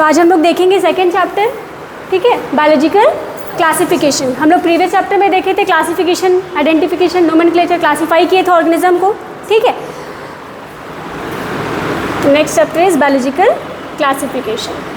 आज हम लोग देखेंगे सेकेंड चैप्टर, ठीक है, बायोलॉजिकल क्लासिफिकेशन। हम लोग प्रीवियस चैप्टर में देखे थे क्लासिफिकेशन, आइडेंटिफिकेशन, नोमेनक्लेचर, क्लासीफाई किए थे ऑर्गेनिज्म को, ठीक है। Next chapter is biological classification.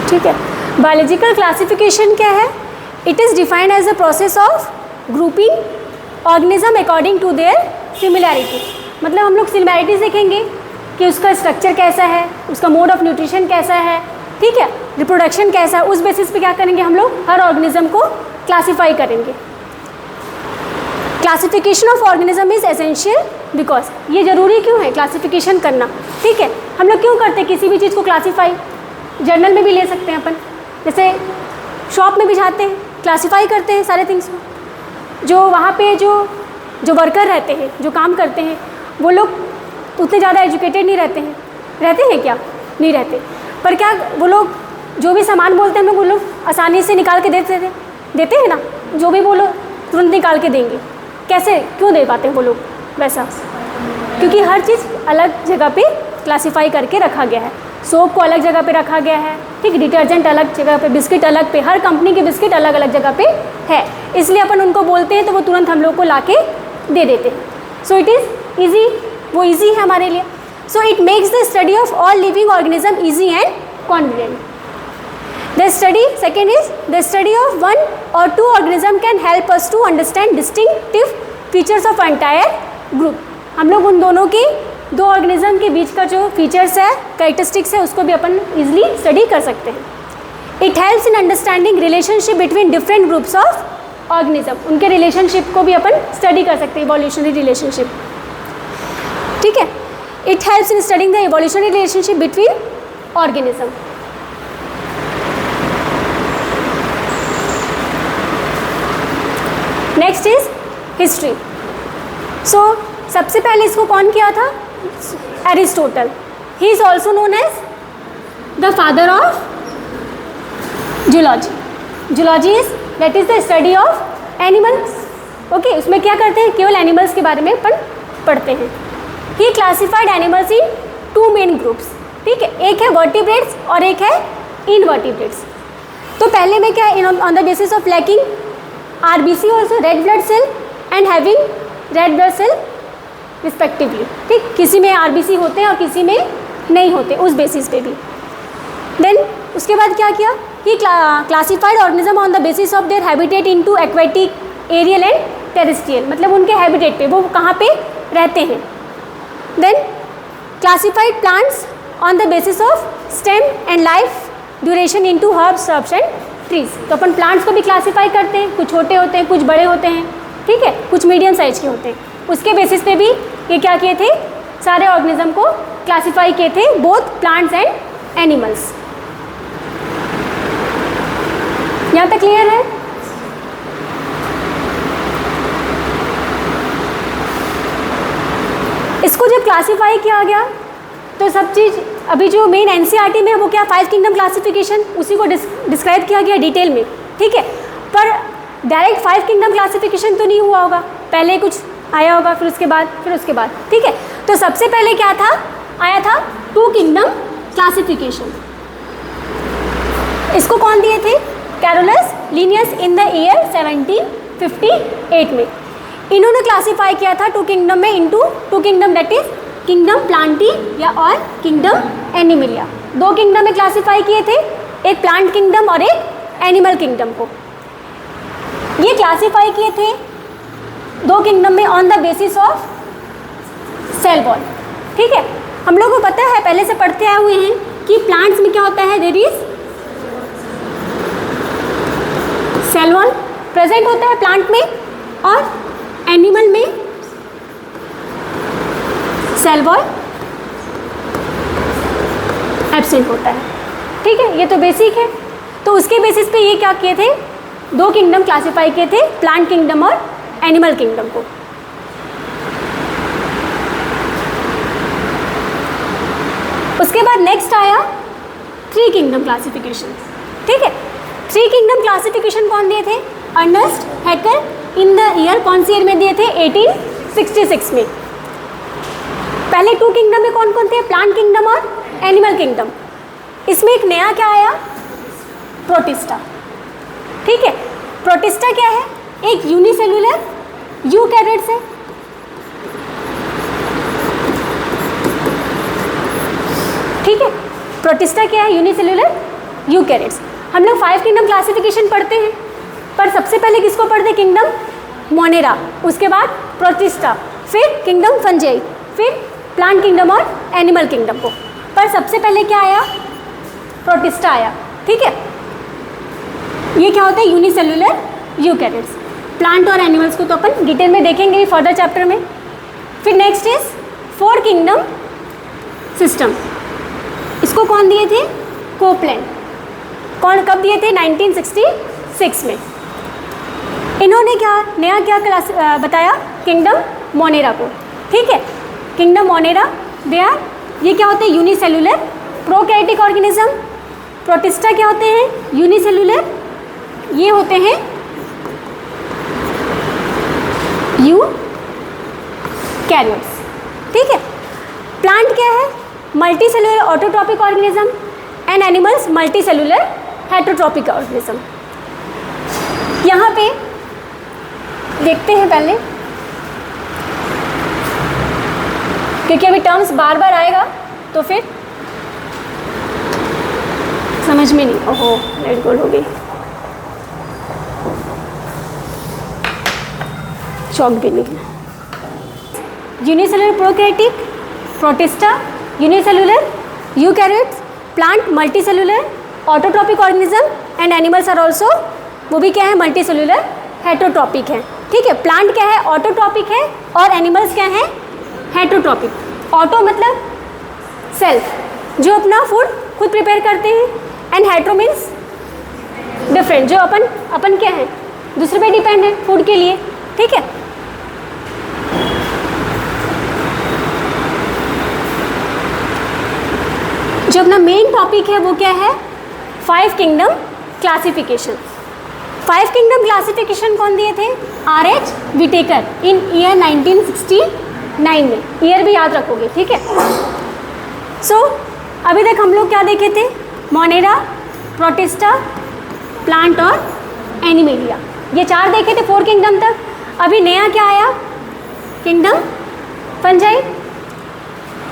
ठीक है, बायोलॉजिकल क्लासिफिकेशन क्या है? It is defined as the process of grouping organism according to their similarity. मतलब हम लोग सिमिलैरिटी देखेंगे कि उसका स्ट्रक्चर कैसा है, उसका मोड ऑफ न्यूट्रिशन कैसा है, ठीक है, रिप्रोडक्शन कैसा है, उस बेसिस पे क्या करेंगे हम लोग हर ऑर्गेनिज्म को क्लासीफाई करेंगे। Classification of organism is essential because, ये ज़रूरी क्यों है क्लासिफिकेशन करना, ठीक है। हम लोग क्यों करते हैं किसी भी चीज़ को क्लासीफाई? जर्नल में भी ले सकते हैं अपन, जैसे शॉप में भी जाते हैं, क्लासीफाई करते हैं सारे थिंग्स को। जो वहाँ पे जो वर्कर रहते हैं, जो काम करते हैं, वो लोग उतने ज़्यादा एजुकेटेड नहीं रहते हैं। रहते हैं क्या? नहीं रहते। पर क्या वो लोग जो भी सामान बोलते हैं हम लोग, वो लोग आसानी से निकाल के देते हैं ना, जो भी बोलो तुरंत निकाल के देंगे। कैसे, क्यों दे पाते हैं वो लोग वैसा? क्योंकि हर चीज़ अलग जगह पे क्लासीफाई करके रखा गया है। सोप को अलग जगह पे रखा गया है, ठीक, डिटर्जेंट अलग जगह पे, बिस्किट अलग पे, हर कंपनी के बिस्किट अलग अलग जगह पे है, इसलिए अपन उनको बोलते हैं तो वो तुरंत हम लोग को लाके दे देते हैं। सो इट इज़ ईजी, वो ईजी है हमारे लिए। So it makes the study of all living organism easy and convenient. The study second is the study of one और two organism can help us to understand distinctive features of entire group. हम लोग उन दोनों की, दो organism के बीच का जो फीचर्स है, कैरेक्टरिस्टिक्स है, उसको भी अपन इजीली स्टडी कर सकते हैं। It helps in understanding relationship between different groups of organism. उनके रिलेशनशिप को भी अपन स्टडी कर सकते हैं, इवोल्यूशनरी रिलेशनशिप, ठीक है। It helps in studying the evolutionary relationship between organism. Next is history. So सबसे पहले इसको कौन किया था? Aristotle. He is also known as the father of zoology. Zoology is that is the study of animals. Okay, उसमें क्या करते हैं? केवल एनिमल्स के बारे में अपन पढ़ते हैं। He classified animals in two main groups, ठीक है, एक है वर्टिब्रेट्स और एक है इनवर्टिब्रेट्स। तो पहले में क्या, on the basis of lacking RBC also, red blood cell and having red blood cell respectively, ठीक, किसी में आरबीसी होते हैं और किसी में नहीं होते, उस बेसिस पे भी। देन उसके बाद क्या किया? He classified organism on the basis of their habitat into aquatic, aerial and terrestrial, मतलब उनके हैबिटेट पे, वो कहाँ पे रहते हैं। Then classified plants on the basis of stem and life duration into herbs, shrubs and trees. तो अपन प्लांट्स को भी क्लासीफाई करते हैं, कुछ छोटे होते हैं, कुछ बड़े होते हैं, ठीक है, कुछ मीडियम साइज के होते हैं। उसके बेसिस पे भी ये क्या किए थे, सारे ऑर्गेनिज्म को क्लासीफाई किए थे, बोथ प्लांट्स एंड एनिमल्स। यहाँ तक क्लियर है? इसको जब क्लासीफाई किया गया तो सब चीज़, अभी जो मेन एनसीईआरटी में है वो क्या, 5 किंगडम क्लासिफिकेशन, उसी को डिस्क्राइब किया गया डिटेल में, ठीक है। पर डायरेक्ट 5 किंगडम क्लासिफिकेशन तो नहीं हुआ होगा, पहले कुछ आया होगा, फिर उसके बाद, ठीक है। तो सबसे पहले क्या था, आया था 2 किंगडम क्लासिफिकेशन। इसको कौन दिए थे? Carolus Linnaeus in the year 1758 में। इन्होंने क्लासीफाई किया था 2 किंगडम में, into 2 kingdom, that is kingdom Plantae या और किंगडम एनिमलिया। 2 किंगडम में क्लासीफाई किए थे, एक प्लांट किंगडम और एक एनिमल किंगडम को। ये क्लासीफाई किए थे 2 किंगडम में on the basis of cell wall, ठीक है। हम लोग को पता है, पहले से पढ़ते आए हुए हैं कि प्लांट्स में क्या होता है, there is cell wall present होता है प्लांट में, और एनिमल में सेल वॉल एब्सेंट होता है, ठीक है। ये तो बेसिक है। तो उसके बेसिस पे ये क्या किए थे, 2 किंगडम क्लासीफाई किए थे, प्लांट किंगडम और एनिमल किंगडम को। उसके बाद नेक्स्ट आया 3 किंगडम क्लासिफिकेशन, ठीक है। 3 किंगडम क्लासिफिकेशन कौन दिए थे? Ernst Haeckel in the year, कौन सी ईयर में दिए थे? 1866 में। पहले 2 किंगडम में कौन कौन थे? प्लांट किंगडम और एनिमल किंगडम। इसमें एक नया क्या आया? प्रोटिस्टा, ठीक है। प्रोटिस्टा क्या है? एक यूनिसेलुलर यूकैरियोट्स है, ठीक है। प्रोटिस्टा क्या है? Unicellular eukaryotes. हम लोग 5 किंगडम क्लासिफिकेशन पढ़ते हैं, पर सबसे पहले किसको पढ़ते? किंगडम मोनेरा, उसके बाद प्रोटिस्टा, फिर किंगडम फंजाई, फिर प्लांट किंगडम और एनिमल किंगडम को। पर सबसे पहले क्या आया? प्रोटिस्टा आया, ठीक है। ये क्या होता है? Unicellular eukaryotes. प्लांट और एनिमल्स को तो अपन डिटेल में देखेंगे फर्दर चैप्टर में। फिर नेक्स्ट इज 4 किंगडम सिस्टम। इसको कौन दिए थे? कोपलैंड। कौन कब दिए थे? 1966 में। इन्होंने क्या नया क्या क्लास बताया? किंगडम मोनेरा को, ठीक है। किंगडम मोनेरा दे आर, ये क्या होते हैं? Unicellular prokaryotic organism. प्रोटिस्टा क्या होते हैं? यूनिसेलुलर, ये होते हैं यूकैरियोट्स, ठीक है। प्लांट क्या है? Multi cellular autotrophic organism and animals multi cellular heterotrophic organism. यहाँ पे देखते हैं पहले, क्योंकि अभी टर्म्स बार बार आएगा तो फिर समझ में नहीं। ओहो, लेट गो हो गई, चौक भी नहीं। Unicellular prokaryotic, Protista, unicellular eukaryotes, plant multicellular autotrophic organism and animals are also, वो भी क्या है? मल्टी सेलुलर हेटरोट्रॉपिक है, ठीक है। प्लांट क्या है? ऑटोट्रॉपिक है, और एनिमल्स क्या है? हेटरोट्रॉपिक। ऑटो मतलब सेल्फ, जो अपना फूड खुद प्रिपेयर करते हैं, एंड हेट्रो मीन्स डिफरेंट, जो अपन क्या है? दूसरे पे डिपेंड है फूड के लिए, ठीक है। जो अपना मेन टॉपिक है वो क्या है? 5 किंगडम क्लासिफिकेशन। 5 किंगडम क्लासिफिकेशन कौन दिए थे? R.H. विटेकर इन ईयर 1969 में। ईयर भी याद रखोगे, ठीक है। सो अभी तक हम लोग क्या देखे थे? मोनेरा, प्रोटिस्टा, प्लांट और एनिमेलिया, ये 4 देखे थे 4 किंगडम तक। अभी नया क्या आया? Kingdom fungi.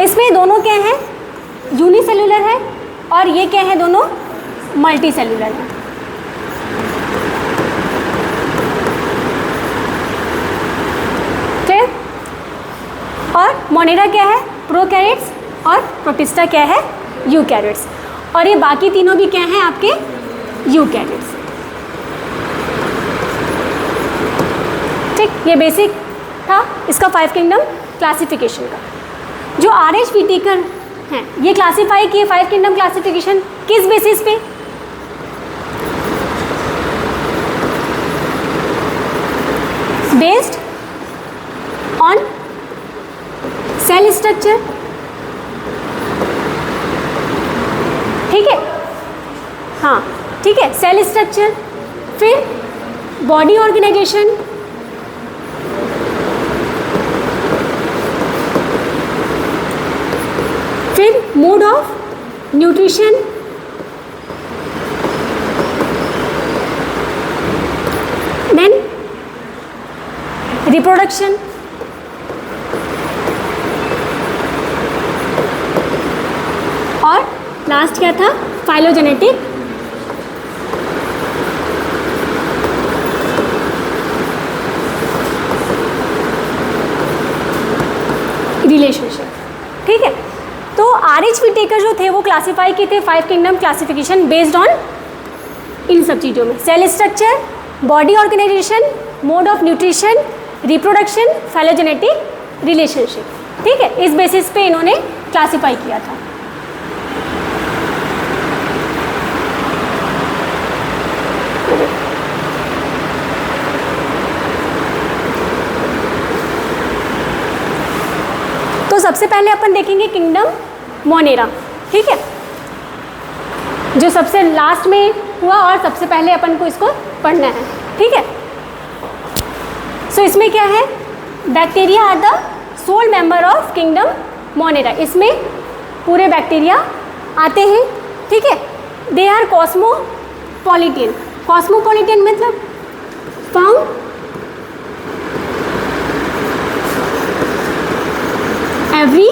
इसमें दोनों क्या हैं? यूनिसेलुलर है, और ये क्या है? दोनों मल्टी सेलुलर है। क्लियर? और मोनेरा क्या है? प्रोकैरियोट्स, और प्रोटिस्टा क्या है? यूकैरियोट्स। और ये बाकी तीनों भी क्या हैं? आपके यूकैरियोट्स, ठीक। ये बेसिक था इसका 5 किंगडम क्लासिफिकेशन का। जो R.H. विटेकर हैं, ये क्लासीफाई किए 5 किंगडम क्लासिफिकेशन किस बेसिस पे? बेस्ड ऑन सेल स्ट्रक्चर, ठीक है। हाँ, ठीक है, सेल स्ट्रक्चर, फिर बॉडी ऑर्गेनाइजेशन, फिर mode of nutrition, then reproduction, और लास्ट क्या था? फाइलोजेनेटिक रिलेशनशिप, ठीक है। तो R.H. विटेकर जो थे वो क्लासीफाई किए थे 5 किंगडम क्लासिफिकेशन बेस्ड ऑन इन सब चीज़ों में: cell structure, body organisation, mode of nutrition, reproduction, phylogenetic relationship, ठीक है। इस बेसिस पे इन्होंने क्लासीफाई किया था। तो सबसे पहले अपन देखेंगे किंगडम मोनेरा। ठीक है, जो सबसे लास्ट में हुआ और सबसे पहले अपन को इसको पढ़ना है, ठीक है। सो इसमें क्या है, bacteria are the sole member of kingdom Monera, इसमें पूरे बैक्टीरिया आते हैं, ठीक है। दे आर कॉस्मोपॉलिटियन, कॉस्मोपॉलिटियन मतलब फाउंड एवरी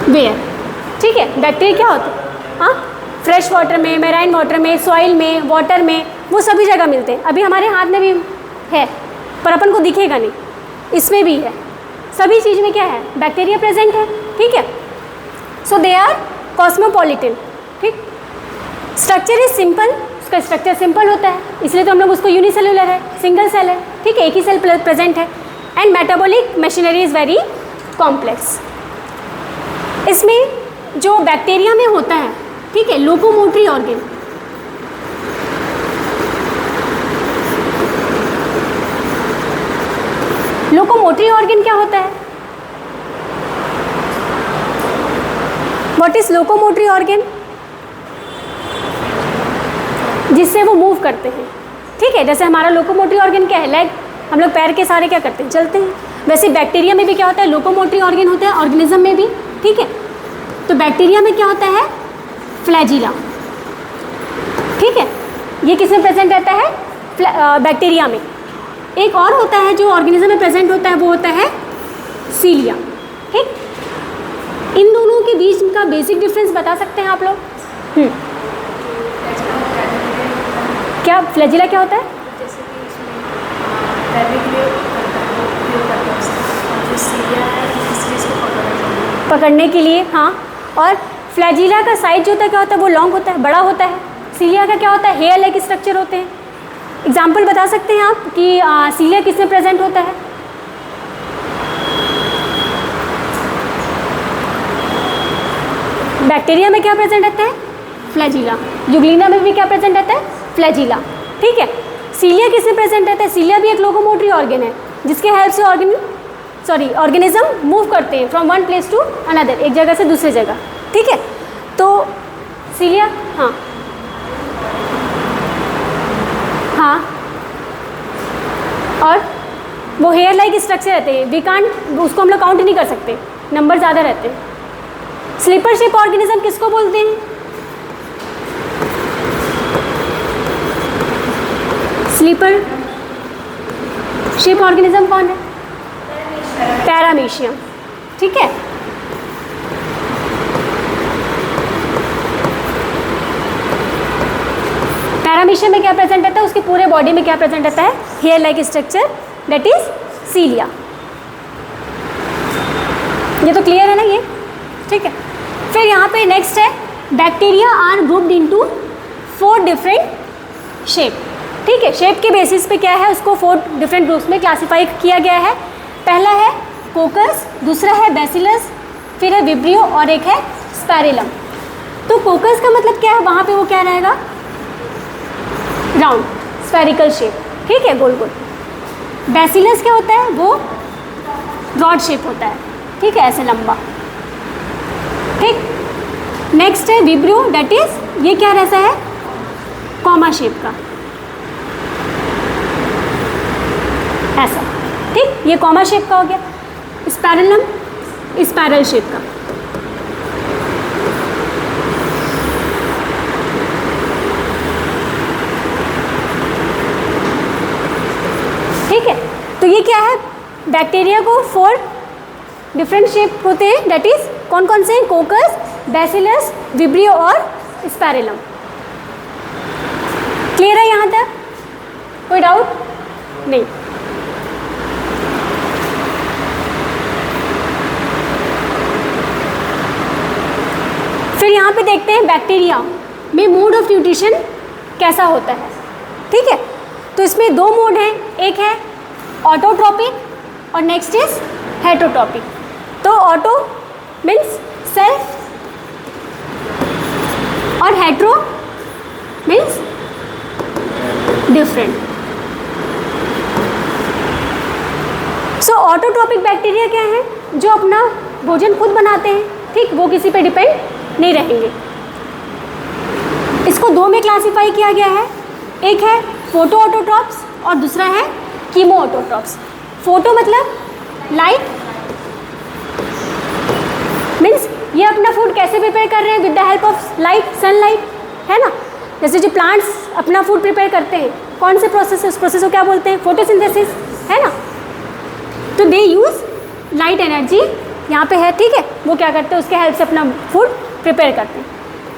वेयर, ठीक है। बैक्टीरिया क्या होते हैं, हाँ, फ्रेश वाटर में, मैराइन वाटर में, सॉइल में, वाटर में, वो सभी जगह मिलते हैं। अभी हमारे हाथ में भी है पर अपन को दिखेगा नहीं, इसमें भी है, सभी चीज़ में क्या है, बैक्टीरिया प्रेजेंट है, ठीक है। सो दे आर कॉस्मोपॉलिटन, ठीक। स्ट्रक्चर इज सिंपल, उसका स्ट्रक्चर सिंपल होता है, इसलिए तो हम लोग उसको यूनिसेलुलर है, सिंगल सेल है, ठीक है, एक ही सेल प्रेजेंट है। And metabolic machinery is very complex. इसमें जो बैक्टीरिया में होता है, ठीक है, लोकोमोटरी ऑर्गन, लोकोमोटरी ऑर्गन क्या होता है, व्हाट इज लोकोमोटरी ऑर्गन, जिससे वो मूव करते हैं, ठीक है। जैसे हमारा लोकोमोटरी ऑर्गन क्या है, लेग, हम लोग पैर के सारे क्या करते हैं, चलते हैं। वैसे बैक्टीरिया में भी क्या होता है, लोकोमोटरी ऑर्गन होता है, ऑर्गेनिज्म में भी, ठीक है। तो बैक्टीरिया में क्या होता है, फ्लैजिला, ठीक है, ये किसमें प्रेजेंट रहता है, बैक्टीरिया में। एक और होता है जो ऑर्गेनिज्म में प्रेजेंट होता है, वो होता है सीलिया, ठीक। इन दोनों के बीच का बेसिक डिफरेंस बता सकते हैं आप लोग, क्या फ्लैजिला क्या होता है, जैसे कि इसमें तैरने के लिए उपयोग करते हैं उसका, जो सीलिया है इस चीज़ को पकड़ने के लिए, हाँ। और फ्लैजिला का साइज जो होता है क्या होता है, वो लॉन्ग होता है, बड़ा होता है। सीलिया का क्या होता है, हेयर लाइक स्ट्रक्चर होते हैं। एग्जाम्पल बता सकते हैं आप कि सीलिया किसमें प्रेजेंट होता है, बैक्टीरिया में क्या प्रेजेंट रहता है, फ्लैजिला। जुगलिना में भी क्या प्रेजेंट रहता है, फ्लैजिला, ठीक है। सीलिया किसमें प्रेजेंट रहता है, सीलिया भी एक लोकोमोटरी ऑर्गन है, जिसके हेल्प से ऑर्गेनिज्म मूव करते हैं from one place to another, एक जगह से दूसरे जगह, ठीक है। तो सीलिया, हाँ हाँ, और वो हेयर लाइक स्ट्रक्चर रहते हैं, वी कांट, उसको हम लोग काउंट नहीं कर सकते, नंबर ज़्यादा रहते हैं। स्लीपर शिप ऑर्गेनिज्म किसको बोलते हैं, स्लीपर शिप ऑर्गेनिज्म कौन है, पैरामीशियम, ठीक है। पैरामीशियम में क्या प्रेजेंट रहता है, उसके पूरे बॉडी में क्या प्रेजेंट रहता है, hair like structure, that is cilia. ये तो क्लियर है ना ये, ठीक है। फिर यहाँ पे नेक्स्ट है, bacteria are grouped into 4 different shape, ठीक है। शेप के बेसिस पे क्या है, उसको 4 डिफरेंट ग्रुप्स में क्लासीफाई किया गया है। पहला है कोकस, दूसरा है बैसिलस, फिर है विब्रियो और एक है स्पैरिलम। तो कोकस का मतलब क्या है, वहाँ पे वो क्या रहेगा, राउंड स्फेरिकल शेप, ठीक है, गोल गोल। बैसिलस क्या होता है, वो रॉड शेप होता है, ठीक है, ऐसे लंबा, ठीक। नेक्स्ट है विब्रियो, दैट इज, ये क्या रहता है, कॉमा शेप का, ऐसा, ठीक, ये कॉमा शेप का हो गया। स्पैरिलम स्पैरल शेप का, ठीक है। तो ये क्या है, बैक्टीरिया को 4 डिफरेंट शेप होते हैं, दैट इज कौन कौन से हैं, कोकस, बैसिलस, विब्रियो और स्पैरिलम। क्लियर है यहाँ तक, कोई डाउट नहीं। फिर यहाँ पे देखते हैं बैक्टीरिया में मोड ऑफ न्यूट्रिशन कैसा होता है, ठीक है। तो इसमें 2 मोड हैं, एक है ऑटोट्रॉपिक और नेक्स्ट इज हेटरोट्रॉपिक। तो ऑटो मीन्स सेल्फ और हेट्रो मीन्स डिफरेंट। सो ऑटोट्रॉपिक बैक्टीरिया क्या है, जो अपना भोजन खुद बनाते हैं, ठीक, वो किसी पे डिपेंड नहीं रहेंगे। इसको दो में क्लासीफाई किया गया है, एक है फोटो ऑटोट्रॉप्स और दूसरा है कीमो ऑटोट्रॉप्स। फोटो मतलब लाइट, मीन्स ये अपना फूड कैसे प्रिपेयर कर रहे हैं, with the help of light, sunlight, है ना। जैसे जो प्लांट्स अपना फूड प्रिपेयर करते हैं, कौन से प्रोसेस है, उस प्रोसेस को क्या बोलते हैं, फोटोसिंथेसिस, है ना। तो दे यूज़ लाइट एनर्जी, यहाँ पे है, ठीक है, वो क्या करते हैं, उसके हेल्प से अपना फूड प्रिपेयर करते हैं।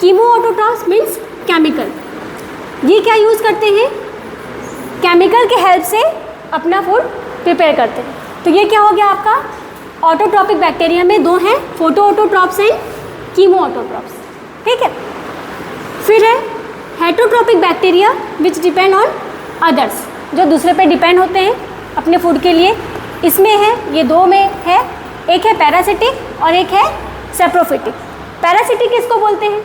कीमो ऑटोट्रॉप्स मीन्स केमिकल, ये क्या यूज़ करते हैं, केमिकल के हेल्प से अपना फूड प्रिपेयर करते हैं। तो ये क्या हो गया आपका, ऑटोट्रॉपिक बैक्टीरिया में दो हैं, photo autotrophs and chemo autotrophs, ठीक है। फिर है heterotrophic bacteria which depend on others, जो दूसरे पे डिपेंड होते हैं अपने फूड के लिए। इसमें है, ये दो में है, एक है पैरासिटिक और एक है सेप्रोफिटिक। पैरासिटिक किसको बोलते हैं,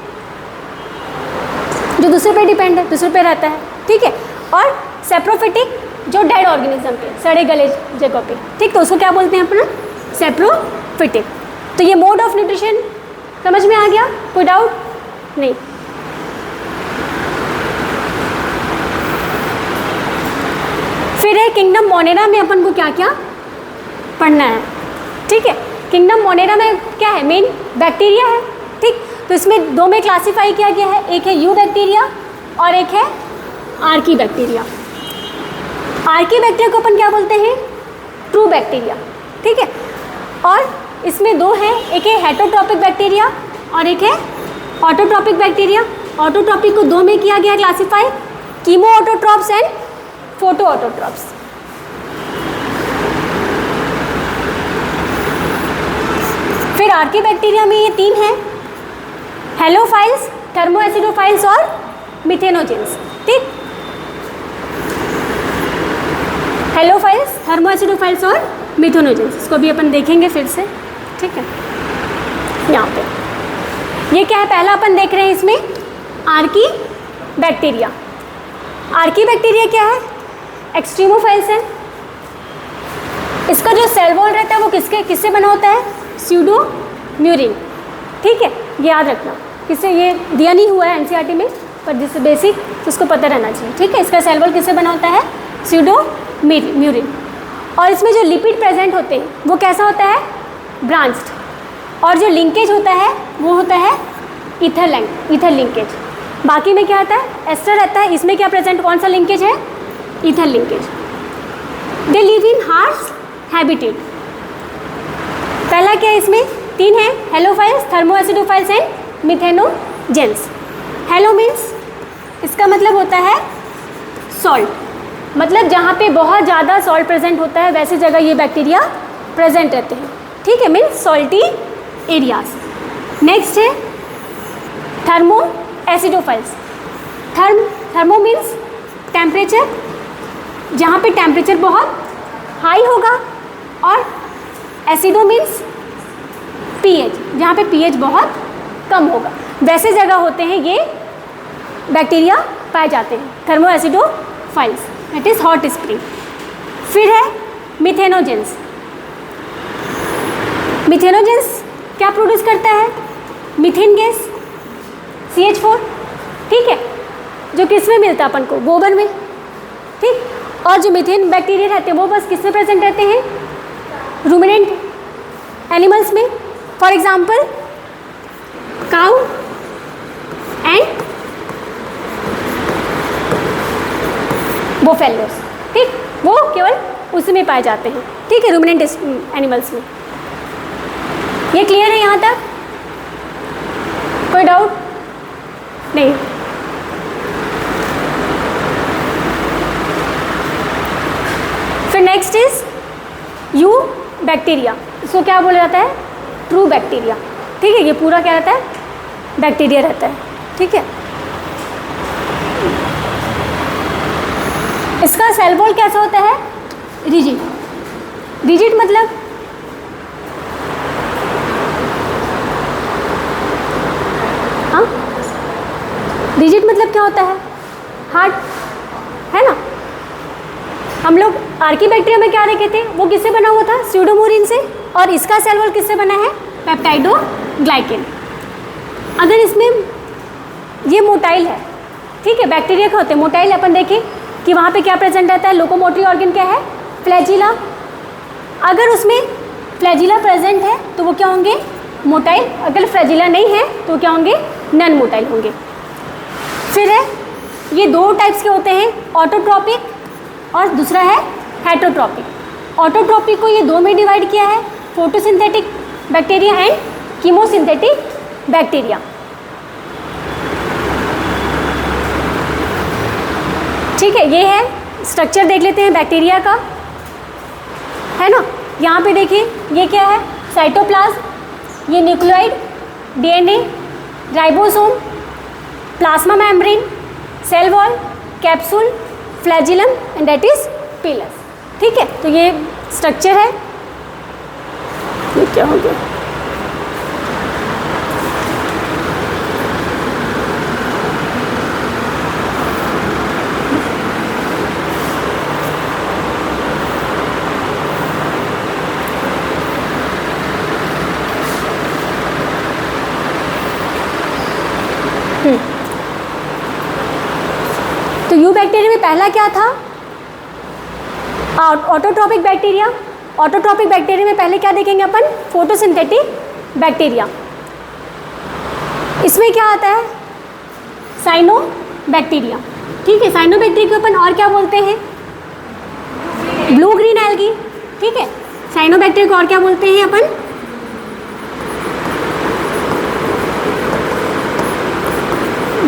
जो दूसरे पे डिपेंड है, दूसरे पे रहता है, ठीक है। और सेप्रोफिटिक जो डेड ऑर्गेनिज्म पे, सड़े गले जगह पे, ठीक, तो उसको क्या बोलते हैं अपना, सेप्रोफिटिक। तो ये मोड ऑफ न्यूट्रिशन समझ में आ गया, कोई डाउट नहीं। फिर है किंगडम मोनेरा में अपन को क्या क्या पढ़ना है, ठीक है। किंगडम मोनेरा में क्या है, मेन बैक्टीरिया है, ठीक। तो इसमें दो में क्लासीफाई किया गया है, एक है यू बैक्टीरिया और एक है आर्की बैक्टीरिया। आर्की बैक्टीरिया को अपन क्या बोलते हैं, ट्रू बैक्टीरिया, ठीक है। और इसमें दो हैं, एक है हेटरोट्रॉपिक बैक्टीरिया और एक है ऑटोट्रॉपिक बैक्टीरिया। ऑटोट्रॉपिक को दो में किया गया classify, chemo autotrophs and photo autotrophs. फिर आर्की बैक्टीरिया में ये तीन हैं, हेलोफाइल्स, थर्मोएसिडोफाइल्स और मिथेनोजेंस, ठीक। हेलोफाइल्स, थर्मोएसिडोफाइल्स और मिथेनोजेंस, इसको भी अपन देखेंगे फिर से, ठीक है। यहाँ पे ये क्या है, पहला अपन देख रहे हैं इसमें आर्की बैक्टीरिया। आर्की बैक्टीरिया क्या है, एक्सट्रीमोफाइल्स है। इसका जो सेल वॉल रहता है वो किससे बना होता है, स्यूडोम्यूरिन, ठीक है, ये याद रखना। किससे, ये दिया नहीं हुआ है एनसीईआरटी में, पर जिससे बेसिक तो उसको पता रहना चाहिए, ठीक है। इसका सेल वॉल किससे बना होता है, स्यूडोम्यूरिन। और इसमें जो लिपिड प्रेजेंट होते हैं वो कैसा होता है, ब्रांच्ड। और जो लिंकेज होता है वो होता है ईथर लिंकेज। बाकी में क्या होता है, एस्टर रहता है। इसमें क्या प्रेजेंट, कौन सा लिंकेज है, ether linkage. They live in harsh habitat. पहला क्या है, इसमें तीन है, halophiles, thermoacidophiles and methanogens. Halo means, इसका मतलब होता है सॉल्ट, मतलब जहाँ पे बहुत ज़्यादा सॉल्ट प्रेजेंट होता है वैसी जगह ये बैक्टीरिया प्रेजेंट रहते हैं, ठीक है, मीन्स सॉल्टी एरियाज। नेक्स्ट है thermo acidophiles. Thermo means temperature, जहाँ पे टेम्परेचर बहुत हाई होगा, और एसिडो मीन्स पीएच, जहाँ पे पीएच बहुत कम होगा, वैसे जगह होते हैं ये बैक्टीरिया पाए जाते हैं, thermo acidophiles, that is hot spring. फिर है मिथेनोजेंस। मिथेनोजेंस क्या प्रोड्यूस करता है, मीथेन गैस, CH4, ठीक है, जो किस में मिलता है अपन को, गोबर में, ठीक। और जो मीथेन बैक्टीरिया रहते हैं वो बस किस में प्रेजेंट रहते हैं, रूमिनेंट एनिमल्स में, फॉर एग्जाम्पल काउ एंड बोफेलोस, ठीक, वो केवल उसी में पाए जाते हैं, ठीक है, रूमिनेंट एनिमल्स में। ये क्लियर है यहाँ तक, कोई डाउट नहीं। फिर नेक्स्ट इज यू बैक्टीरिया। इसको क्या बोला जाता है, ट्रू बैक्टीरिया, ठीक है। ये पूरा क्या रहता है, बैक्टीरिया रहता है, ठीक है। इसका सेल वॉल कैसा होता है, रिजिड। रिजिड मतलब हाँ, रिजिड मतलब क्या होता है, हार्ड, है ना। हम लोग आर्की बैक्टीरिया में क्या देखे थे, वो किससे बना हुआ था, स्यूडोमोरिन से, और इसका सेल वॉल किससे बना है, पेप्टाइडोग्लाइकेन। अगर इसमें ये मोटाइल है, ठीक है, बैक्टीरिया का होते हैं मोटाइल, अपन देखें कि वहाँ पे क्या प्रेजेंट रहता है, लोकोमोटरी ऑर्गन क्या है, फ्लैजिला। अगर उसमें फ्लैजिला प्रेजेंट है तो वो क्या होंगे, मोटाइल। अगर फ्लैजिला नहीं है तो क्या होंगे, नॉन मोटाइल होंगे। फिर है ये दो टाइप्स के होते हैं, ऑटोट्रॉपिक और दूसरा है हेटरोट्रॉपिक। ऑटोट्रॉपिक को ये दो में डिवाइड किया है, photosynthetic bacteria and chemosynthetic bacteria. ठीक है, ये है स्ट्रक्चर, देख लेते हैं बैक्टीरिया का, है ना। यहाँ पे देखिए ये क्या है, साइटोप्लाज्म, ये nucleoid, DNA, ribosome, plasma membrane, cell wall, capsule, flagellum and that is pilus. ठीक है, तो ये स्ट्रक्चर है। ये क्या हो गया, तो यू बैक्टीरिया में पहला क्या था, ऑटोट्रॉपिक बैक्टीरिया। ऑटोट्रॉपिक बैक्टीरिया में पहले क्या देखेंगे अपन, फोटोसिंथेटिक बैक्टीरिया। इसमें क्या आता है, साइनो बैक्टीरिया। ठीक है, साइनो बैक्टीरिया को अपन और क्या बोलते हैं, ब्लू ग्रीन एल्गी। ठीक है, साइनो बैक्टीरिया को और क्या बोलते हैं अपन,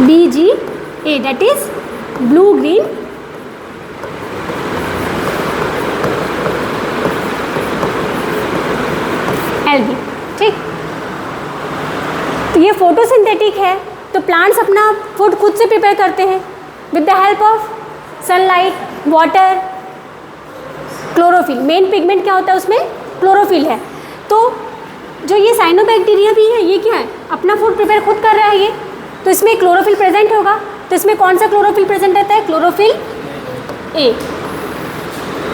BGA, that is blue green algae. ठीक, तो ये फोटोसिंथेटिक है, तो प्लांट्स अपना फूड खुद से प्रिपेयर करते हैं with the help of sunlight, water, chlorophyll. Main pigment क्या होता है उसमें, क्लोरोफिल है। तो जो ये साइनोबैक्टीरिया भी है, ये क्या है, अपना फूड प्रिपेयर खुद कर रहा है ये, तो इसमें क्लोरोफिल प्रेजेंट होगा। तो इसमें कौन सा क्लोरोफिल प्रेजेंट रहता है, क्लोरोफिल ए।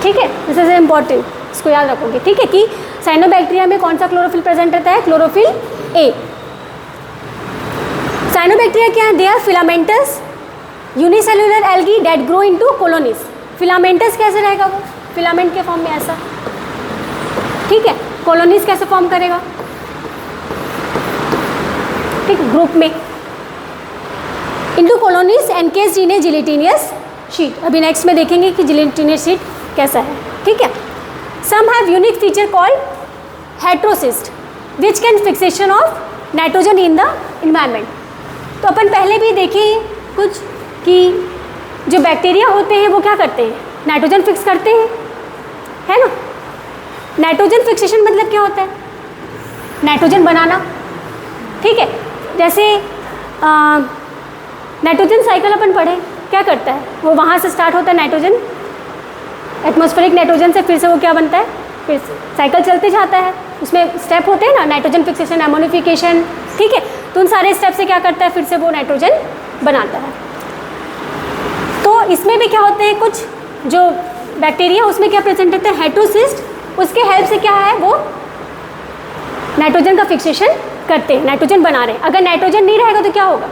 ठीक है, दिस इज इम्पॉर्टेंट, इसको याद रखोगे। ठीक है, कि साइनोबैक्टीरिया में कौन सा क्लोरोफिल प्रेजेंट रहता है, क्लोरोफिल ए। साइनोबैक्टीरिया क्या है, they are filamentous unicellular algae that grow into colonies. Filamentous कैसे रहेगा, वो फिलामेंट के फॉर्म में ऐसा। ठीक है, कॉलोनीज कैसे फॉर्म करेगा, ठीक, ग्रुप में into colonies encased in a gelatinous sheet. अभी नेक्स्ट में देखेंगे कि जिलेटिनियस शीट कैसा है। ठीक है, some have unique feature called heterocyst which can fixation of nitrogen in the environment. तो अपन पहले भी देखे कुछ कि जो बैक्टीरिया होते हैं वो क्या करते हैं, नाइट्रोजन फिक्स करते हैं, है ना। नाइट्रोजन फिक्सेशन मतलब क्या होता है, नाइट्रोजन बनाना। ठीक है, जैसे नाइट्रोजन साइकिल अपन पढ़े, क्या करता है, वो वहाँ से स्टार्ट होता है नाइट्रोजन, एटमॉस्फेरिक नाइट्रोजन से फिर से वो क्या बनता है, फिर साइकिल चलते जाता है, उसमें स्टेप होते हैं ना, नाइट्रोजन फिक्सेशन, एमोनिफिकेशन। ठीक है, तो उन सारे स्टेप से क्या करता है, फिर से वो नाइट्रोजन बनाता है। तो इसमें भी क्या होते हैं, कुछ जो बैक्टीरिया उसमें क्या प्रेजेंट रहता है, हेट्रोसिस्ट, उसके हेल्प से क्या है, वो नाइट्रोजन का फिक्सेशन करते हैं, नाइट्रोजन बना रहे हैं। अगर नाइट्रोजन नहीं रहेगा तो क्या होगा,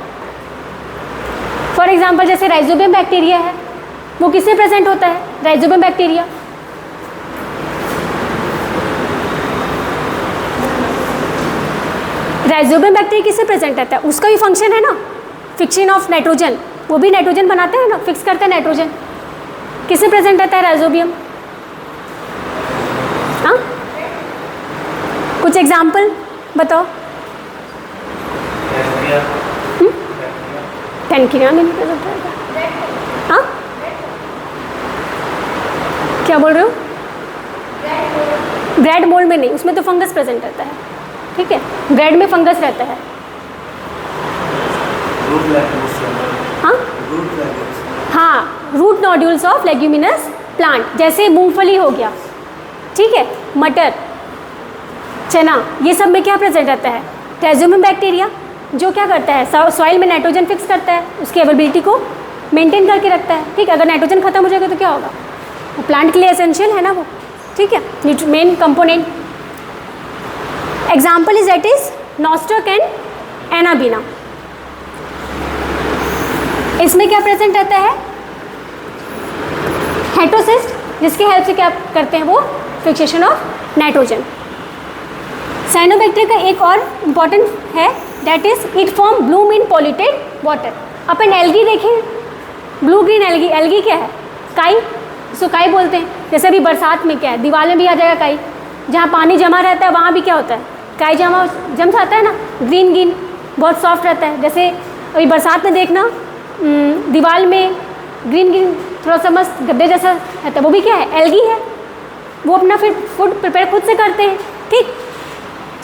फॉर एग्जाम्पल जैसे राइजोबियम बैक्टीरिया है, वो किससे प्रेजेंट होता है, राइजोबियम बैक्टीरिया, राइजोबियम बैक्टीरिया किससे प्रेजेंट रहता है, उसका भी फंक्शन है ना, फिक्शन ऑफ नाइट्रोजन, वो भी नाइट्रोजन बनाते हैं ना, फिक्स करते हैं नाइट्रोजन। किससे प्रेजेंट रहता है राइजोबियम, हाँ, कुछ एग्जाम्पल बताओ। पेनक्रिया में नहीं प्रेजेंट रहेगा, हाँ, क्या बोल रहे हो, ब्रेड मोल्ड में नहीं, उसमें तो फंगस प्रेजेंट रहता है। ठीक है, ब्रेड में फंगस रहता है, हाँ हाँ, root nodules of leguminous plant, जैसे मूंगफली हो गया, ठीक है, मटर, चना, ये सब में क्या प्रेजेंट रहता है, राइजोबियम बैक्टीरिया, जो क्या करता है, सॉइल में नाइट्रोजन फिक्स करता है, उसकी अवेलेबिलिटी को मेंटेन करके रखता है। ठीक है, अगर नाइट्रोजन खत्म हो जाएगा तो क्या होगा, वो प्लांट के लिए एसेंशियल है ना वो। ठीक है, main component. Example is that is nostoc and anabaena. इसमें क्या प्रेजेंट रहता है? हेटेरोसिस्ट, जिसकी हेल्प से क्या करते हैं वो? Fixation of nitrogen. साइनोबैक्टीरिया का एक और इम्पॉर्टेंट है, that is it form Bloom in polluted water. Upon algae देखें, ब्लू ग्रीन एल्गी, एल्गी क्या है? काई, इसको काई बोलते हैं। जैसे अभी बरसात में क्या है, दीवार में भी आ जाएगा काई, जहाँ पानी जमा रहता है वहाँ भी क्या होता है? काई जम जाता है ना, ग्रीन ग्रीन बहुत सॉफ्ट रहता है। जैसे अभी बरसात में देखना दीवार में ग्रीन ग्रीन थोड़ा सा मस्त गद्दे जैसा रहता है, वो भी क्या है? एल्गी है। वो अपना फिर फूड प्रिपेयर खुद से करते हैं, ठीक।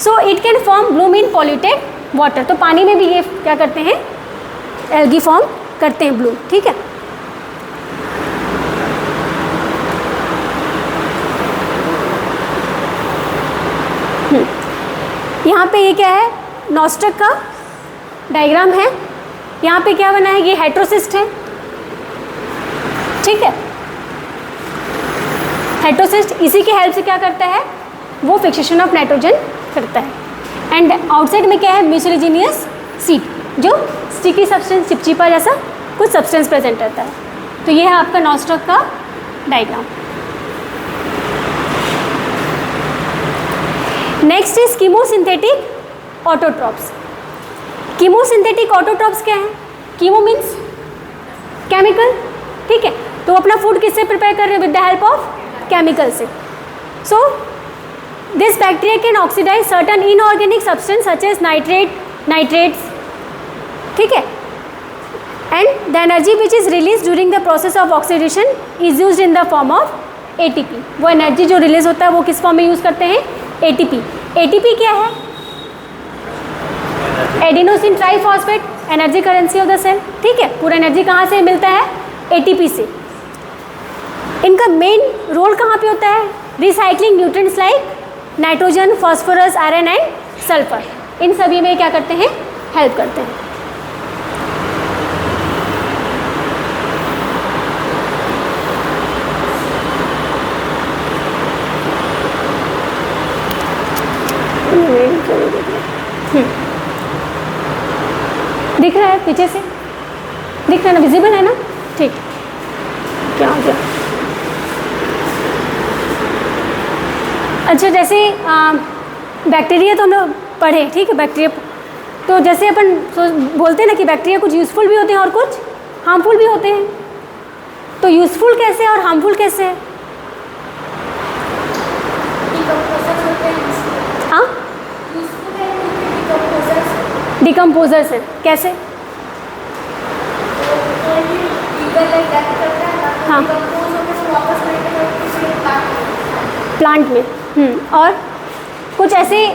So it can form Bloom in polluted water. तो पानी में भी ये क्या करते हैं? एल्गी फॉर्म करते हैं, ब्लूम, ठीक है। यहाँ पे ये क्या है? नॉस्टक का डायग्राम है। यहाँ पे क्या बना है? ये हेटेरोसिस्ट है, ठीक है। हेटेरोसिस्ट इसी के हेल्प से क्या करता है? वो फिक्सेशन ऑफ नाइट्रोजन करता है। एंड आउटसाइड में क्या है? म्यूसिलिजिनियस सीट, जो स्टिकी सब्सटेंस, चिपचिपा जैसा कुछ सब्सटेंस प्रेजेंट रहता है। तो ये है आपका नॉस्टक का diagram. Next is chemosynthetic autotrophs. Chemosynthetic autotrophs क्या है? कीमो मीन्स केमिकल, ठीक है। तो अपना फूड किससे प्रिपेयर कर रहे हैं? With the help of chemical से। So this bacteria can oxidize certain inorganic substance such as nitrates, ठीक है। And the energy which is release during the process of oxidation is used in the form of ATP. वो energy जो release होता है वो किस form में use करते हैं? एटीपी। एटीपी क्या है? Adenosine triphosphate, energy currency of the cell, ठीक है। पूरा एनर्जी कहाँ से मिलता है? एटीपी से। इनका मेन रोल कहाँ पे होता है? Recycling nutrients like nitrogen, phosphorus, iron and sulphur, इन सभी में क्या करते हैं? हेल्प करते हैं। दिख रहा है पीछे से? दिख रहा है ना? विजिबल है ना? ठीक। क्या हो गया? अच्छा, जैसे बैक्टीरिया तो हम लोग पढ़े, ठीक है। बैक्टीरिया तो जैसे अपन बोलते हैं ना कि बैक्टीरिया कुछ यूज़फुल भी होते हैं और कुछ हार्मफुल भी होते हैं। तो यूज़फुल कैसे और हार्मफुल कैसे है? हाँ, डिकम्पोजर्स है। कैसे? हाँ, प्लांट में। और कुछ ऐसे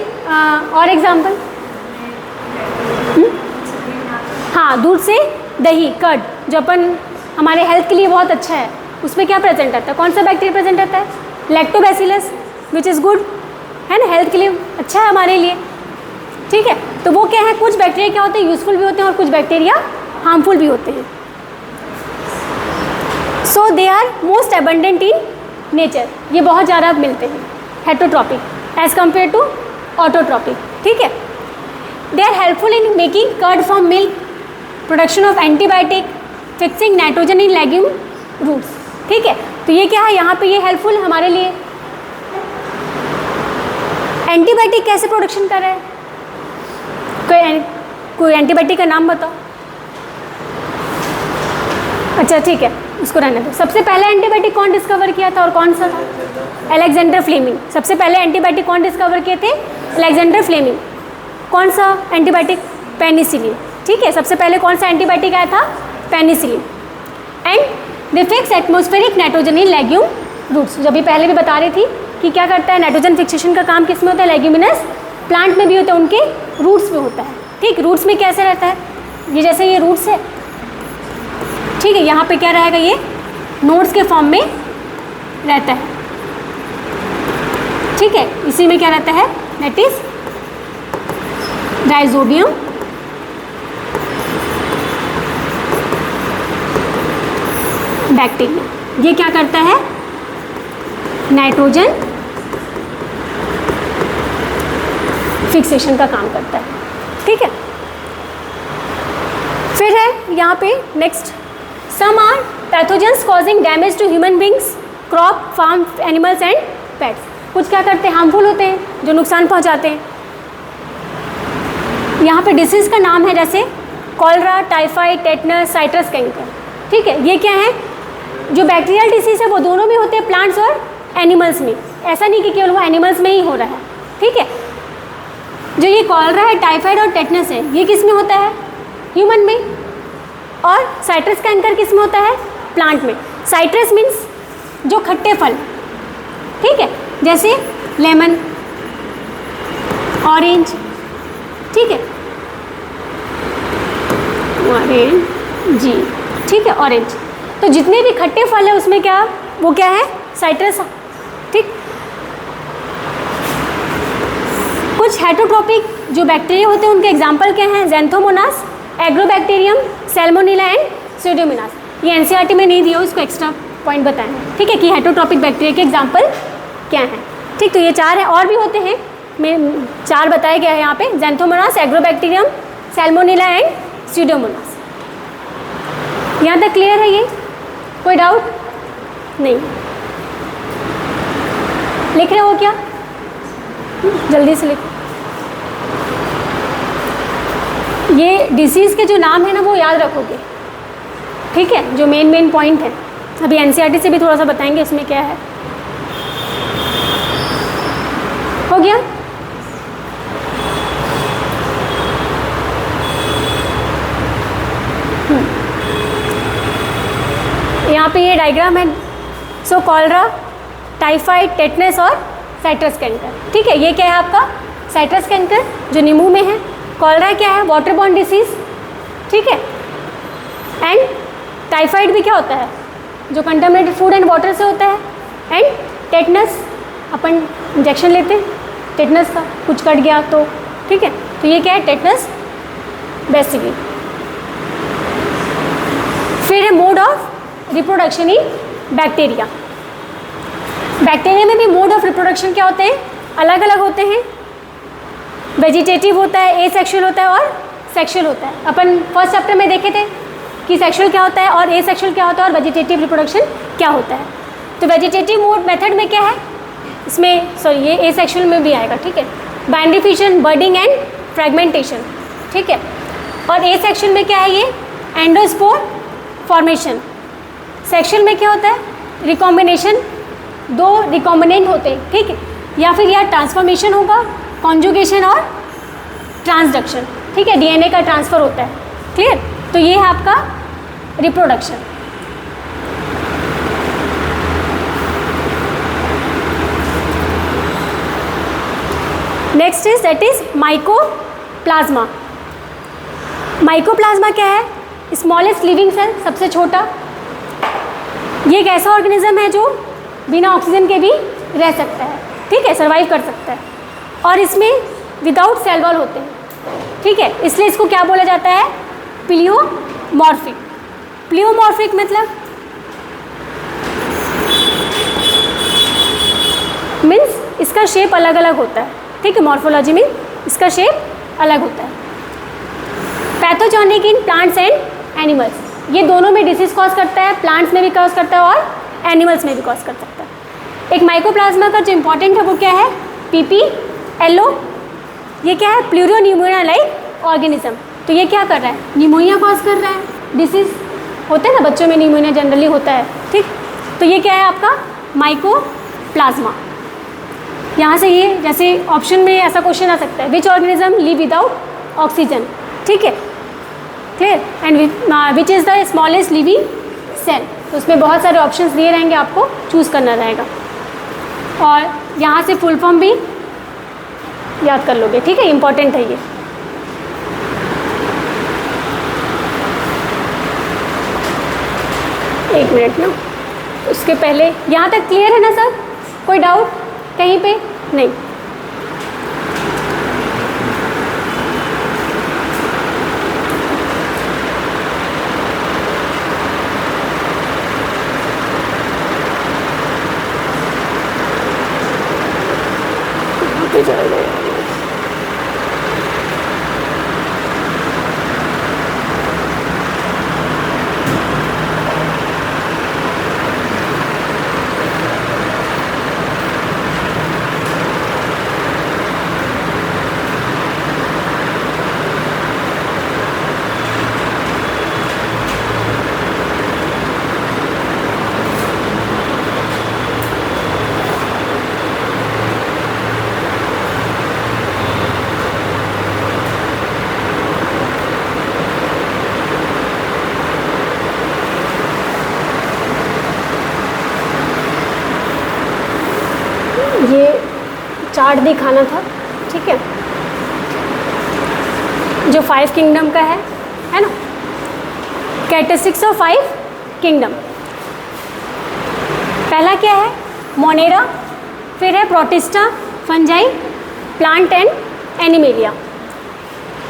और एग्जाम्पल? हाँ, दूध से दही, कर्ड, जो अपन हमारे हेल्थ के लिए बहुत अच्छा है, उसमें क्या प्रेजेंट रहता है? कौन सा बैक्टीरिया प्रेजेंट रहता है? लैक्टोबैसिलस, विच इज़ गुड, है ना, हेल्थ के लिए अच्छा है हमारे लिए, ठीक है। तो वो क्या है? कुछ बैक्टीरिया क्या होते हैं? यूजफुल भी होते हैं और कुछ बैक्टीरिया हार्मफुल भी होते हैं। So they are most abundant in nature. ये बहुत ज़्यादा मिलते हैं heterotrophic as compare to autotrophic, ठीक है। They are helpful in making curd from milk, production of antibiotic, fixing nitrogen in legume roots, ठीक है। तो ये क्या है? यहाँ पे ये हेल्पफुल है हमारे लिए। एंटीबायोटिक कैसे प्रोडक्शन कर रहा है? कोई एंटीबायोटिक का नाम बताओ। अच्छा, ठीक है, उसको रहने दो। सबसे पहले एंटीबायोटिक कौन डिस्कवर किया था और कौन सा था? Alexander Fleming. सबसे पहले एंटीबायोटिक कौन डिस्कवर किए थे? Alexander Fleming. कौन सा एंटीबायोटिक? पेनिसिलिन, ठीक है। सबसे पहले कौन सा एंटीबायोटिक आया था? Penicillin. And they fix atmospheric nitrogen in legume roots. जब भी पहले भी बता रही थी कि क्या करता है, नाइट्रोजन फिक्सेशन का काम किस में होता है? लेग्यूमिनस प्लांट में भी होता है, उनके रूट्स में होता है, ठीक। रूट्स में कैसे रहता है? ये जैसे ये रूट्स है, ठीक है। यहाँ पे क्या रहेगा? ये नोड्स के फॉर्म में रहता है, ठीक है। इसी में क्या रहता है? That is rhizobium bacteria. ये क्या करता है? नाइट्रोजन फिक्सेशन का काम करता है, ठीक है। फिर है यहाँ पे next, some are pathogens causing damage to human beings, crop, farm animals and pets. कुछ क्या करते हैं, हार्मफुल होते हैं, जो नुकसान पहुँचाते हैं। यहाँ पे डिसीज़ का नाम है जैसे cholera, typhoid, tetanus, citrus canker, ठीक है। ये क्या है, जो बैक्टीरियल डिसीज़ है वो दोनों में होते हैं, प्लांट्स और एनिमल्स में। ऐसा नहीं कि केवल वो एनिमल्स में ही हो रहा है, ठीक है। जो ये कॉलरा है, टाइफाइड और टेटनस है, ये किस में होता है, ह्यूमन में। और साइट्रस कैंकर किस में होता है, प्लांट में। साइट्रस मीन्स जो खट्टे फल, ठीक है, जैसे लेमन, ऑरेंज, ठीक है, ऑरेंज जी, ठीक है, ऑरेंज। तो जितने भी खट्टे फल है उसमें क्या, वो क्या है, साइट्रस, ठीक। कुछ हेटरोट्रोपिक जो बैक्टीरिया होते हैं उनके एग्जाम्पल क्या हैं, Xanthomonas, agrobacterium, Salmonella and Pseudomonas. ये एनसीईआरटी में नहीं दिया, उसको एक्स्ट्रा पॉइंट बताए हैं, ठीक है, कि हेटरोट्रोपिक बैक्टीरिया के एग्जाम्पल क्या हैं, ठीक। तो ये 4 हैं, और भी होते हैं, मैं 4 बताया गया है यहाँ पे, Xanthomonas, agrobacterium, Salmonella and Pseudomonas. यहाँ तक क्लियर है ये, कोई डाउट नहीं? लिख रहे हो क्या, जल्दी से लिखो। ये डिसीज़ के जो नाम है ना वो याद रखोगे, ठीक है, जो मेन पॉइंट है। अभी एनसीईआरटी से भी थोड़ा सा बताएंगे इसमें क्या है। हो गया? यहाँ पे ये डायग्राम है। सो कॉलरा, टाइफाइड, टेटनस और साइट्रस कैंकर, ठीक है। ये क्या है आपका, साइट्रस कैंकर जो नींबू में है। कॉलरा क्या है, वाटर बॉर्न डिसीज़, ठीक है। एंड टाइफाइड भी क्या होता है, जो कंटामिनेटेड फूड एंड वाटर से होता है। एंड टेटनस, अपन इंजेक्शन लेते हैं टेटनस का, कुछ कट गया तो, ठीक है। तो ये क्या है, टेटनस बेसिली। फिर है mode of reproduction in bacteria. Bacteria में भी मोड ऑफ रिप्रोडक्शन क्या होते हैं, अलग अलग होते हैं। वेजिटेटिव होता है, एसेक्सुअल होता है और सेक्सुअल होता है। अपन फर्स्ट चैप्टर में देखे थे कि सेक्सुअल क्या होता है और एसेक्सुअल क्या होता है और वेजिटेटिव रिप्रोडक्शन क्या होता है। तो वेजिटेटिव मोड मेथड में क्या है, इसमें सॉरी ये एसेक्सुअल में भी आएगा, ठीक है। बाइनरी फिशन, बर्डिंग एंड फ्रेगमेंटेशन, ठीक है। और एसेक्सुअल में क्या है, ये एंडोस्पोर फॉर्मेशन। सेक्सुअल में क्या होता है, रिकॉम्बिनेशन, 2 रिकॉम्बिनेंट होते हैं, ठीक है। या फिर यह ट्रांसफॉर्मेशन होगा, कॉन्जुगेशन और ट्रांसडक्शन, ठीक है, डीएनए का ट्रांसफ़र होता है, क्लियर। तो ये है आपका reproduction. Next is that is mycoplasma. Mycoplasma क्या है, स्मॉलेस्ट लिविंग सेल, सबसे छोटा। ये एक ऐसा ऑर्गेनिज्म है जो बिना ऑक्सीजन के भी रह सकता है, ठीक है, सर्वाइव कर सकता है। और इसमें विदाउट सेल वॉल होते हैं, ठीक है, इसलिए इसको क्या बोला जाता है, प्लियोमॉर्फिक। प्लियोमॉर्फिक मतलब मीन्स इसका शेप अलग अलग होता है, ठीक है। मॉर्फोलॉजी में इसका शेप अलग होता है। Pathogenic in plants and animals, ये दोनों में डिसीज कॉज करता है, प्लांट्स में भी कॉज करता है और एनिमल्स में भी कॉज कर सकता है। एक माइकोप्लाज्मा का जो इंपॉर्टेंट है वो क्या है, PPLO। ये क्या है, प्लूरोन्यूमोनिया लाइक ऑर्गेनिज्म। तो ये क्या कर रहा है, न्यूमोनिया कॉज कर रहा है। डिसीज होता है ना बच्चों में, न्यूमोनिया जनरली होता है, ठीक। तो ये क्या है आपका माइकोप्लाज्मा। यहाँ से ये जैसे ऑप्शन में ऐसा क्वेश्चन आ सकता है, which organism live without oxygen, ठीक है, clear. And which is the smallest living cell. तो उसमें बहुत सारे ऑप्शंस दिए रहेंगे, आपको चूज़ करना रहेगा। और यहाँ से फुल फॉर्म भी याद कर लोगे, ठीक है, इंपॉर्टेंट है ये। एक मिनट ना, उसके पहले यहाँ तक क्लियर है ना सर, कोई डाउट कहीं पे नहीं? चार्ट दिखाना था, ठीक है, जो 5 किंगडम का है ना, कैरेक्टरिस्टिक्स ऑफ 5 किंगडम। पहला क्या है? मोनेरा, फिर है protista, fungi, plant and animalia.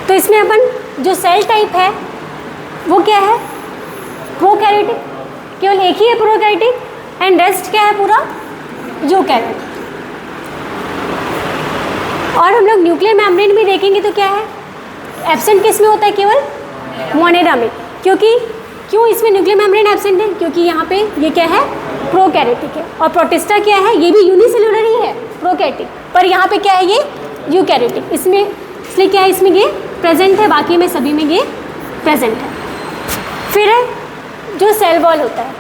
तो इसमें अपन जो सेल टाइप है वो क्या है? प्रोकैरियोटिक, केवल एक ही है प्रोकैरियोटिक, एंड रेस्ट क्या है? पूरा यूकैरियोटिक। और हम लोग न्यूक्लियर मेम्ब्रेन भी देखेंगे तो क्या है? एब्सेंट किस में होता है? केवल मोनेरा में। क्यों इसमें न्यूक्लियर मेम्ब्रेन एब्सेंट है? क्योंकि यहाँ पे ये क्या है? प्रोकैरियोटिक है। और प्रोटिस्टा क्या है? ये भी यूनिसेलुलर ही है, प्रोकैरियोटिक, पर यहाँ पे क्या है? ये यूकैरियोटिक। इसमें इसलिए क्या है? इसमें ये प्रेजेंट है, बाकी में सभी में ये प्रेजेंट है। फिर है जो सेल वॉल होता है,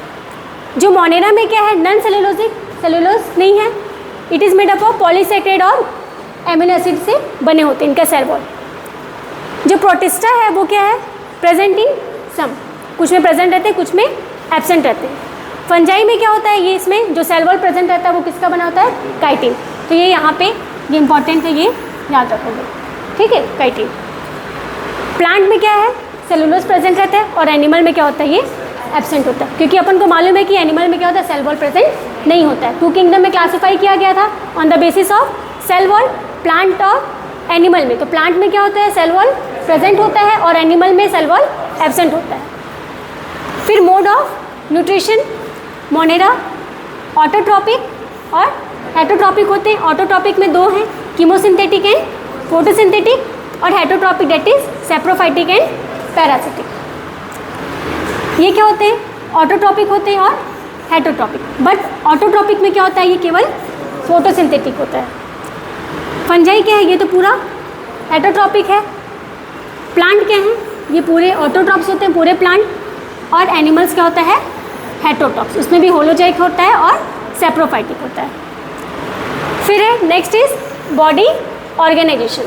जो मोनेरा में क्या है? नॉन सेलुलोजिक, सेलुलोज नहीं है, it is made up of polysaccharide और एमिनो एसिड से बने होते हैं इनका सेल वॉल। जो प्रोटिस्टा है वो क्या है? प्रेजेंट इन सम, कुछ में प्रेजेंट रहते हैं, कुछ में एब्सेंट रहते हैं। फंजाई में क्या होता है? ये इसमें जो सेल वॉल प्रेजेंट रहता है वो किसका बना होता है? काइटिन। तो ये यहाँ पे ये इंपॉर्टेंट है, ये याद रखोगे, ठीक है, काइटिन। प्लांट में क्या है? सेलुलोज प्रेजेंट रहता है, और एनिमल में क्या होता है? ये एब्सेंट होता है, क्योंकि अपन को मालूम है कि एनिमल में क्या होता है? सेल वॉल प्रेजेंट नहीं होता है। 2 किंगडम में क्लासीफाई किया गया था on the basis of cell wall, plant और एनिमल में। तो प्लांट में क्या होता है? सेल वॉल प्रेजेंट होता है, और एनिमल में सेल वॉल एब्सेंट होता है। फिर mode of nutrition, Monera autotrophic और हेटरोट्रॉपिक होते हैं। ऑटोट्रॉपिक में 2 हैं, कीमोसिंथेटिक एंड फोटोसिंथेटिक, और heterotrophic that is saprophytic and parasitic. ये क्या होते हैं? ऑटोट्रॉपिक होते हैं और हेटरोट्रॉपिक। बट ऑटोट्रॉपिक में क्या होता है? ये केवल फोटोसिंथेटिक होता है। फंजाई क्या है? ये तो पूरा हेटरोट्रॉपिक है। प्लांट क्या है? ये पूरे ऑटोट्रॉप्स होते हैं, पूरे प्लांट। और एनिमल्स क्या होता है? हेटरोट्रॉप्स, उसमें भी होलोजोइक होता है और सेप्रोफाइटिक होता है। फिर है नेक्स्ट इज बॉडी ऑर्गेनाइजेशन।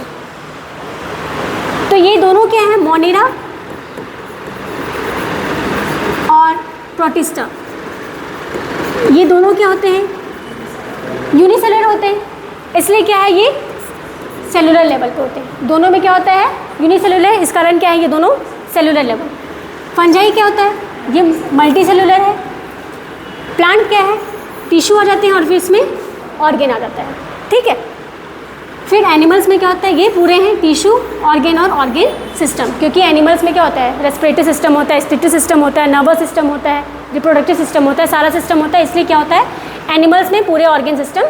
तो ये दोनों क्या है? मोनेरा और प्रोटिस्टा, ये दोनों क्या होते हैं? यूनिसेलुलर होते हैं। इसलिए क्या है? ये सेलुलर लेवल पे होते हैं। दोनों में क्या होता है? यूनिसेलुलर। इस कारण क्या है? ये दोनों सेलुलर लेवल। फंजाई क्या होता है? ये मल्टी सेलुलर है। प्लांट क्या है? टिश्यू आ जाते हैं और फिर इसमें ऑर्गेन आ जाता है, ठीक है। फिर एनिमल्स में क्या होता है? ये पूरे हैं टिश्यू, ऑर्गेन और ऑर्गेन सिस्टम, क्योंकि एनिमल्स में क्या होता है? रेस्पिरेटरी सिस्टम होता है, स्टिटरी सिस्टम होता है, नर्वस सिस्टम होता है, रिप्रोडक्टिव सिस्टम होता है, सारा सिस्टम होता है। इसलिए क्या होता है? एनिमल्स में पूरे ऑर्गेन सिस्टम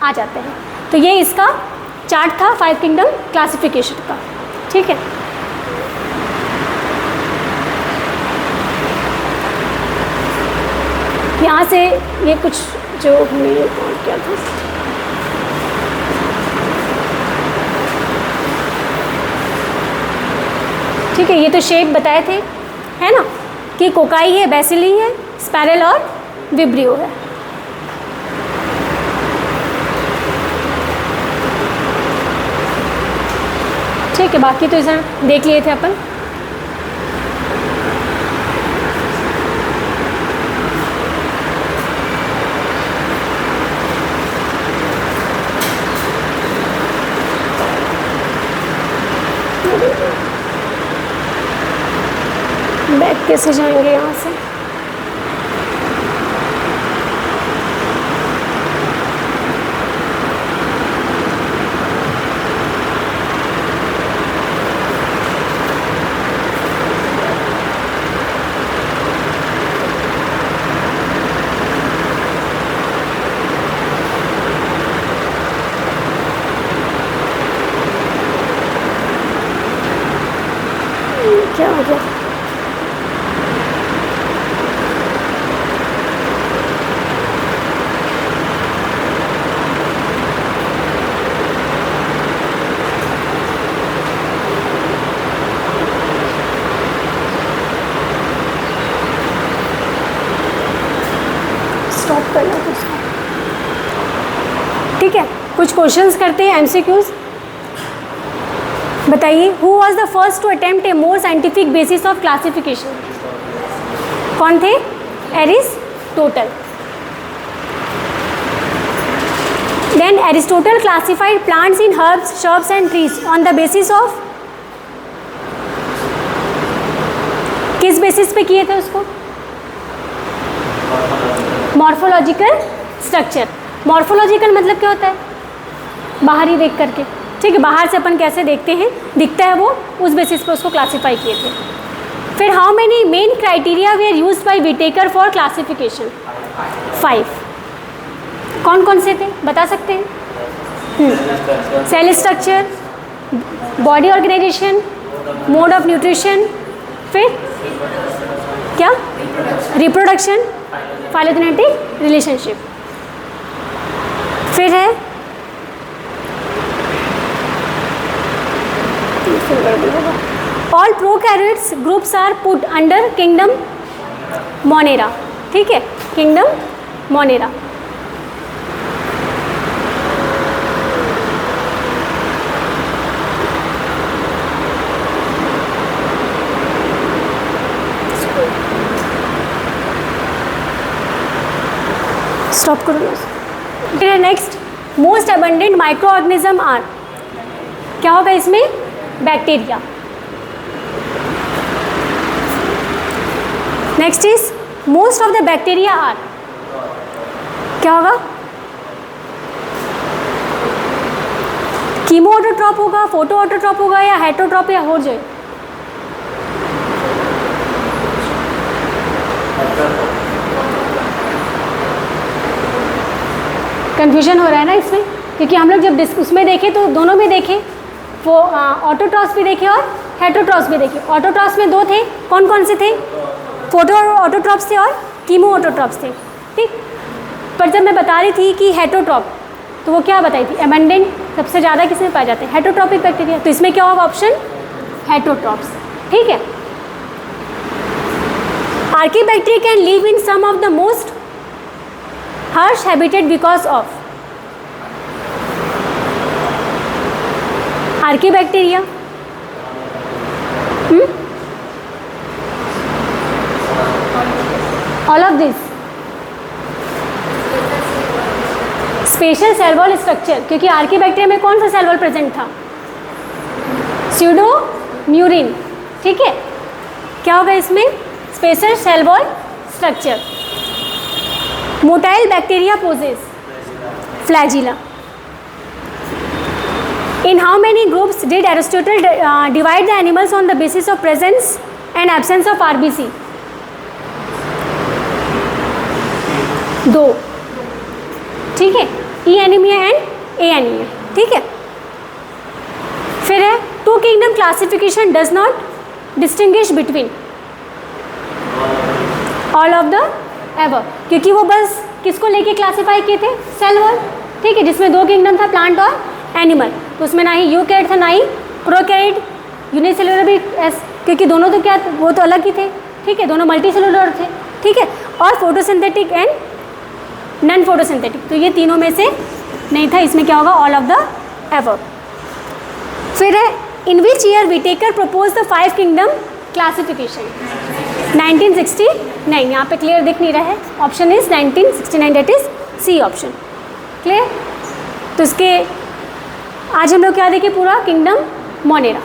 आ जाते हैं। तो ये इसका चार्ट था 5 किंगडम क्लासिफिकेशन का, ठीक है। यहाँ से ये कुछ जो हमने और क्या था, ठीक है, ये तो शेप बताए थे, है ना, कि कोकाई है, बेसिली है, स्पैरल और विब्रियो है। ठीक है, बाकी तो इसे देख लिए थे अपन। बैक कैसे जाएंगे यहाँ से? क्या हो गया? स्टॉप करना है उसको, ठीक है। कुछ क्वेश्चंस करते हैं, एमसीक्यूज। बताइए, who was the first to attempt a more scientific basis of classification? कौन थे? Aristotle. Then Aristotle classified plants in herbs, shrubs and trees on the basis of, किस बेसिस पे किए थे उसको? Morphological structure. मॉर्फोलॉजिकल मतलब क्या होता है? बाहरी देख करके, ठीक है, बाहर से अपन कैसे देखते हैं, दिखता है वो, उस बेसिस पे उसको क्लासीफाई किए थे। फिर how many main criteria were use by Whittaker for classification? 5। कौन कौन से थे बता सकते हैं? Cell structure, body organisation, mode of nutrition, फिर क्या? रिप्रोडक्शन, फाइलोजेनेटिक रिलेशनशिप, फिर है all prokaryotes groups are put under kingdom Monera, ठीक है, किंगडम मोनेरा। स्टॉप करो ना। फिर next, most abundant microorganism are, क्या होगा इसमें? Bacteria. Next is most of the bacteria are, क्या होगा? कीमो ऑटोट्रॉप होगा, फोटो ऑटोट्रॉप होगा, या हेटरोट्रॉप, या हो जाए? कन्फ्यूजन हो रहा है ना इसमें, क्योंकि हम लोग जब उसमें देखे तो दोनों में देखे, वो ऑटोट्रॉप्स भी देखे और हेटरोट्रॉप्स भी देखे। ऑटोट्रॉप्स में 2 थे, कौन कौन से थे? फोटो ऑटोट्रॉप्स थे और कीमो ऑटोट्रॉप्स थे, ठीक। पर जब मैं बता रही थी कि हेटरोट्रॉप, तो वो क्या बताई थी? एबंडेंट सबसे ज़्यादा किस में पाए जाते हैं? Heterotrophic bacteria. तो इसमें क्या होगा ऑप्शन? हेटरोट्रॉप्स, ठीक है। Archaebacteria can live in some of the most harsh habitat because of archaebacteria, all of this. Special cell wall structure, क्योंकि आर्कीबैक्टीरिया में कौन सा सेल वॉल प्रेजेंट था? स्यूडोम्यूरिन, ठीक है। क्या होगा इसमें? Special cell wall structure. Motile bacteria possess flagella. In how many groups did Aristotle divide the animals on the basis of presence and absence of RBC? 2, ठीक है, E anaemia and A anaemia, ठीक है। फिर है two kingdom classification does not distinguish between all of the ever, क्योंकि वो बस किसको लेके क्लासीफाई किए थे? सेल वॉल, ठीक है, जिसमें 2 किंगडम था, प्लांट और एनिमल। तो उसमें ना ही यूकैरियोट था ना ही प्रोकैरियोट, यूनिसेलुलर भी क्योंकि दोनों तो क्या, वो तो अलग ही थे, ठीक है, दोनों मल्टी सेलुलर थे, ठीक है। और फोटोसिंथेटिक एंड नॉन फोटोसिंथेटिक, तो ये तीनों में से नहीं था। इसमें क्या होगा? All of the ever. फिर है in which year Whittaker propose the 5 kingdom classification? 1969। यहाँ पे क्लियर दिख नहीं रहा है, option is 1969, date is C option. Clear? तो इसके आज हम लोग क्या देखें? पूरा किंगडम मोनेरा।